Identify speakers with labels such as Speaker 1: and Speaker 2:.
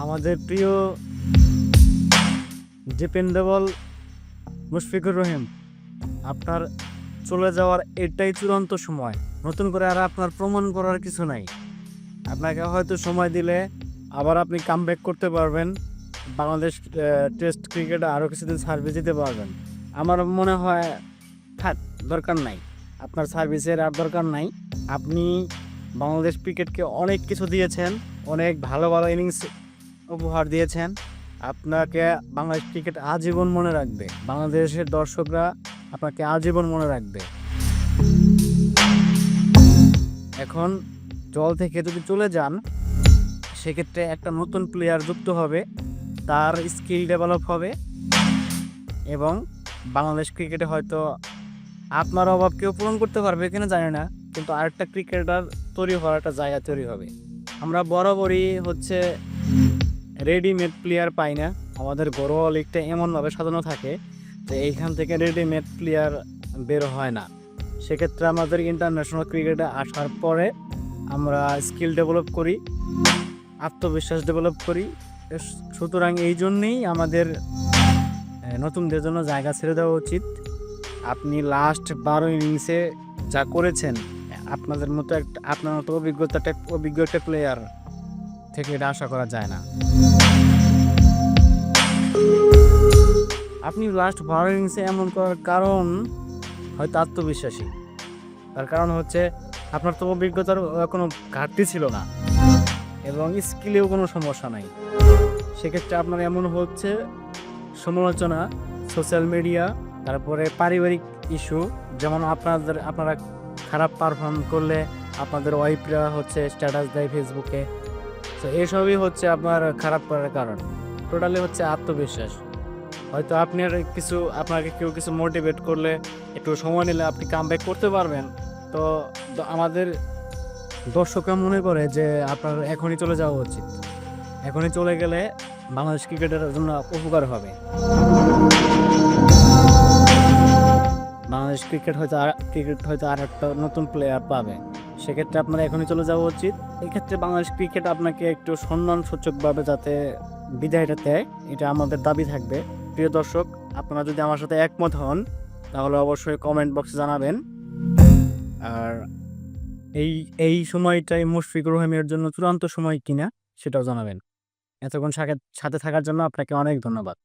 Speaker 1: আমাদের প্রিয় ডিপেন্ডেবল মুশফিকুর রহিম, আপনার চলে যাওয়ার এটাই চূড়ান্ত সময়। নতুন করে আর আপনার প্রমাণ করার কিছু নাই। আপনাকে হয়তো সময় দিলে আবার আপনি কামব্যাক করতে পারবেন, বাংলাদেশ টেস্ট ক্রিকেটে আরও কিছুদিন সার্ভিস দিতে পারবেন। আমার মনে হয় থাক, দরকার নাই, আপনার সার্ভিসের আর দরকার নাই। আপনি বাংলাদেশ ক্রিকেটকে অনেক কিছু দিয়েছেন, অনেক ভালো ভালো ইনিংস উপহার দিয়েছেন। আপনাকে বাংলাদেশ ক্রিকেট আজীবন মনে রাখবে, বাংলাদেশের দর্শকরা আপনাকে আজীবন মনে রাখবে। এখন দল থেকে যদি চলে যান, সেক্ষেত্রে একটা নতুন প্লেয়ার যুক্ত হবে, তার স্কিল ডেভেলপ হবে এবং বাংলাদেশ ক্রিকেটে হয়তো আপনার অভাব কেউ পূরণ করতে পারবে কিনা জানি না, কিন্তু আরেকটা ক্রিকেটার তৈরি হওয়ার একটা জায়গা তৈরি হবে। আমরা বরাবরই রেডিমেড প্লেয়ার পাই না। আমাদের ঘরোয়া লিগটা এমনভাবে সাজানো থাকে যে এইখান থেকে রেডিমেড প্লেয়ার বের হয় না। সেক্ষেত্রে আমাদের ইন্টারন্যাশনাল ক্রিকেটে আসার পরে আমরা স্কিল ডেভেলপ করি, আত্মবিশ্বাস ডেভেলপ করি। সুতরাং এই জন্যেই আমাদের নতুনদের জন্য জায়গা ছেড়ে দেওয়া উচিত। আপনি লাস্ট 12 ইনিংসে যা করেছেন, আপনার মতো অভিজ্ঞ একটা প্লেয়ার থেকে এটা আশা করা যায় না। আপনি লাস্ট 12 ইনিংসে এমন করার কারণ হয়তো আত্মবিশ্বাসী। তার কারণ হচ্ছে আপনার তো অভিজ্ঞতার কোনো ঘাটতি ছিল না এবং স্কিলেও কোনো সমস্যা নাই। সেক্ষেত্রে আপনার এমন হচ্ছে সমালোচনা, সোশ্যাল মিডিয়া, তারপরে পারিবারিক ইস্যু, যেমন আপনারা খারাপ পারফর্ম করলে আপনাদের ওয়াইফরা স্ট্যাটাস দেয় ফেসবুকে। তো এসবই হচ্ছে আপনার খারাপ করার কারণ। টোটালি হচ্ছে আত্মবিশ্বাস। হয়তো আপনাকে কেউ কিছু মোটিভেট করলে, একটু সময় নিলে আপনি কামব্যাক করতে পারবেন। তো আমাদের দর্শকরা মনে করে যে আপনার এখনই চলে যাওয়া উচিত। এখনই চলে গেলে বাংলাদেশ ক্রিকেটের জন্য উপকার হবে। বাংলাদেশ ক্রিকেট হয়তো আর একটা নতুন প্লেয়ার পাবে। সেক্ষেত্রে আপনার এখনই চলে যাওয়া উচিত। এক্ষেত্রে বাংলাদেশ ক্রিকেট আপনাকে একটু সম্মানসূচকভাবে যাতে বিদায়টা দেয়, এটা আমাদের দাবি থাকবে। প্রিয় দর্শক, আপনারা যদি আমার সাথে একমত হন তাহলে অবশ্যই কমেন্ট বক্সে জানাবেন। আর এই সময়টাই মুশফিকুর রহিমের জন্য চূড়ান্ত সময় কিনা সেটাও জানাবেন। এতক্ষণ সাথে থাকার জন্য আপনাকে অনেক ধন্যবাদ।